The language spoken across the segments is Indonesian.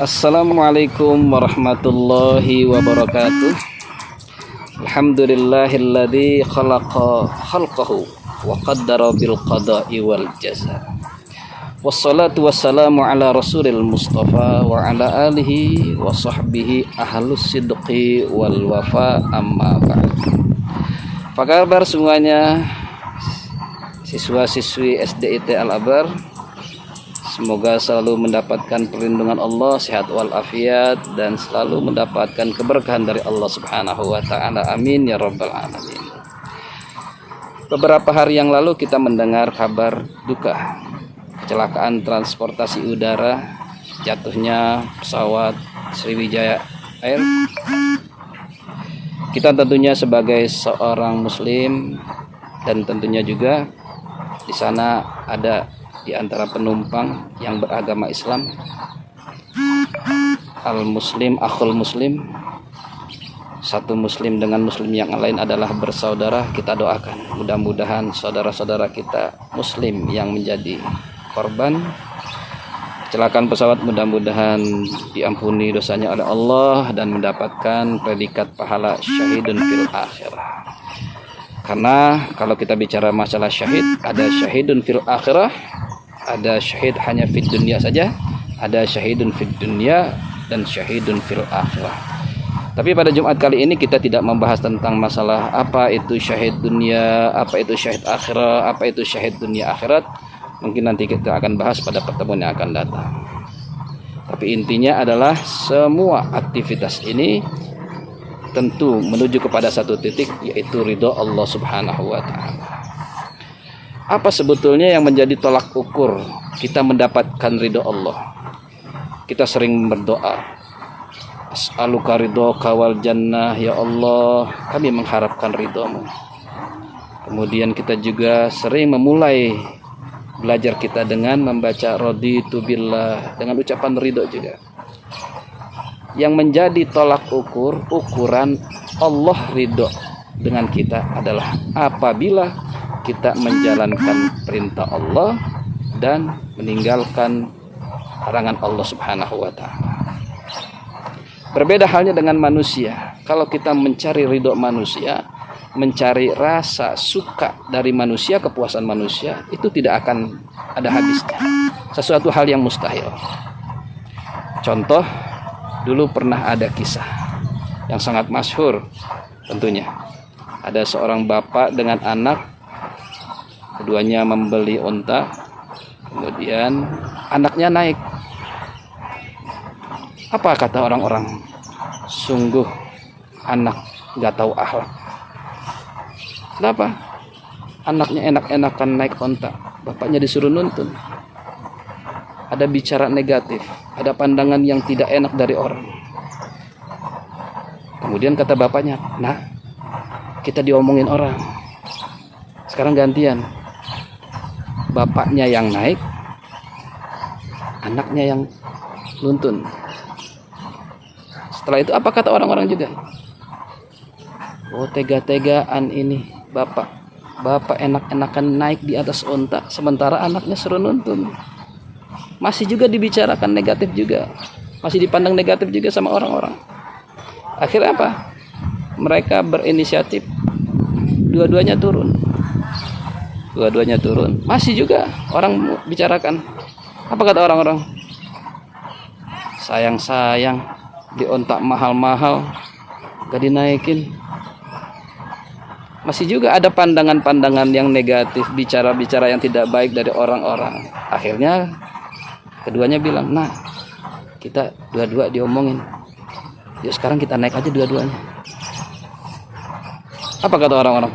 Assalamualaikum warahmatullahi wabarakatuh. Alhamdulillahilladzi khalaqa khalqahu wa qaddara bil qada'i wal jaza. Wassalatu wassalamu ala rasulil mustafa wa ala alihi wa sahbihi ahlus sidqi wal wafa, amma ba'd. Apa kabar semuanya, siswa-siswi SDIT Al-Abar? Semoga selalu mendapatkan perlindungan Allah, sehat walafiat, dan selalu mendapatkan keberkahan dari Allah Subhanahu wa Ta'ala. Amin ya Rabbal Alamin. Beberapa hari yang lalu kita mendengar kabar duka kecelakaan transportasi udara, jatuhnya pesawat Sriwijaya Air. Kita tentunya sebagai seorang muslim, dan tentunya juga di sana ada di antara penumpang yang beragama Islam, al-muslim akhul muslim, satu muslim dengan muslim yang lain adalah bersaudara. Kita doakan mudah-mudahan saudara-saudara kita muslim yang menjadi korban kecelakaan pesawat mudah-mudahan diampuni dosanya oleh Allah dan mendapatkan predikat pahala syahidun fil akhirah. Karena kalau kita bicara masalah syahid, ada syahidun fil akhirah, ada syahid hanya fid dunia saja, ada syahidun fid dunia dan syahidun fil akhirah. Tapi pada Jumat kali ini kita tidak membahas tentang masalah apa itu syahid dunia, apa itu syahid akhirah, apa itu syahid dunia akhirat. Mungkin nanti kita akan bahas pada pertemuan yang akan datang. Tapi intinya adalah semua aktivitas ini tentu menuju kepada satu titik, yaitu ridho Allah Subhanahu wa Ta'ala. Apa sebetulnya yang menjadi tolak ukur kita mendapatkan ridho Allah? Kita sering berdoa, as'aluka ridhoka wal jannah, ya Allah, kami mengharapkan ridhomu. Kemudian kita juga sering memulai belajar kita dengan membaca raditu billah, dengan ucapan ridho juga. Yang menjadi tolak ukur, ukuran Allah ridho dengan kita adalah apabila kita menjalankan perintah Allah dan meninggalkan larangan Allah Subhanahu wa Ta'ala. Berbeda halnya dengan manusia. Kalau kita mencari ridho manusia, mencari rasa suka dari manusia, kepuasan manusia, itu tidak akan ada habisnya. Sesuatu hal yang mustahil. Contoh, dulu pernah ada kisah yang sangat masyhur tentunya. Ada seorang bapak dengan anak, keduanya membeli unta, kemudian anaknya naik. Apa kata orang-orang? Sungguh anak gak tahu akhlak. Kenapa? Anaknya enak-enakan naik unta, bapaknya disuruh nuntun. Ada bicara negatif, ada pandangan yang tidak enak dari orang. Kemudian kata bapaknya, nah, kita diomongin orang. Sekarang gantian, bapaknya yang naik, anaknya yang nuntun. Setelah itu apa kata orang-orang juga? Oh, tega-tegaan ini bapak enak-enakan naik di atas unta, sementara anaknya suruh nuntun. Masih juga dibicarakan negatif juga, masih dipandang negatif juga sama orang-orang. Akhirnya apa? Mereka berinisiatif, dua-duanya turun. Masih juga orang bicarakan. Apa kata orang-orang? Sayang di unta mahal-mahal gak dinaikin. Masih juga ada pandangan-pandangan yang negatif, bicara-bicara yang tidak baik dari orang-orang. Akhirnya keduanya bilang, nah, kita dua-dua diomongin, yuk sekarang kita naik aja dua-duanya. Apa kata orang-orang?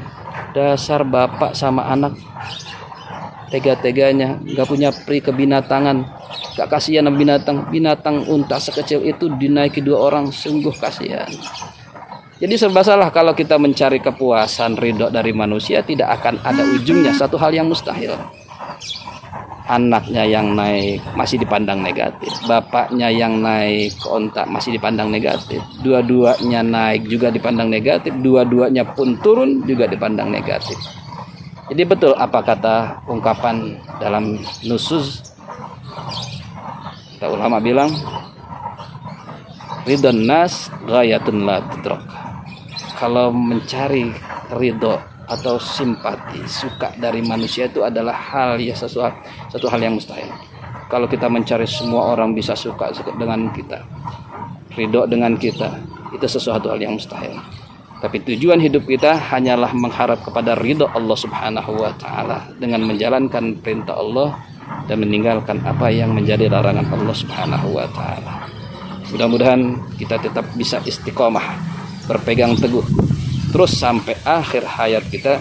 Dasar bapak sama anak, tega-teganya, gak punya pri kebinatangan, gak kasihan sama binatang unta sekecil itu dinaiki dua orang, sungguh kasihan. Jadi serba salah kalau kita mencari kepuasan ridho dari manusia, tidak akan ada ujungnya, satu hal yang mustahil. Anaknya yang naik masih dipandang negatif, bapaknya yang naik ke unta masih dipandang negatif, dua-duanya naik juga dipandang negatif, dua-duanya pun turun juga dipandang negatif. Jadi betul apa kata ungkapan dalam nusuz, kata ulama bilang, ridon nas ghayatun la tudrak. Kalau mencari ridho atau simpati, suka dari manusia itu adalah satu hal yang mustahil. Kalau kita mencari semua orang bisa suka dengan kita, ridho dengan kita, itu sesuatu hal yang mustahil. Tapi tujuan hidup kita hanyalah mengharap kepada ridho Allah Subhanahu wa taala dengan menjalankan perintah Allah dan meninggalkan apa yang menjadi larangan Allah Subhanahu wa taala. Mudah-mudahan kita tetap bisa istiqomah, berpegang teguh terus sampai akhir hayat kita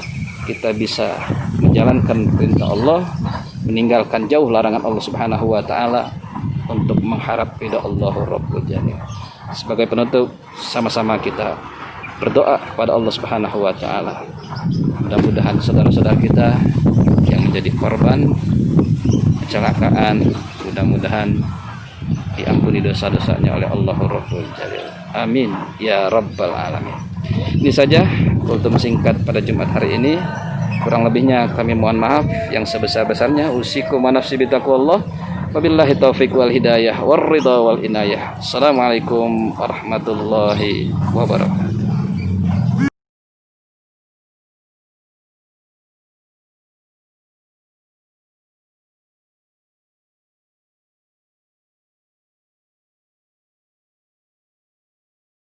bisa menjalankan perintah Allah, meninggalkan jauh larangan Allah Subhanahu wa taala untuk mengharap ridha Allah Rabbul Jalil. Sebagai penutup, sama-sama kita berdoa kepada Allah Subhanahu wa taala. Mudah-mudahan saudara-saudara kita yang menjadi korban kecelakaan, mudah-mudahan diampuni dosa-dosanya oleh Allah Rabbul Jalil. Amin ya rabbal alamin. Ini saja kultum singkat pada Jumat hari ini. Kurang lebihnya kami mohon maaf yang sebesar-besarnya. Usikum wa nafsi bitaqwallah. Wabillahi taufiq wal hidayah war ridha wal inayah. Assalamualaikum warahmatullahi wabarakatuh.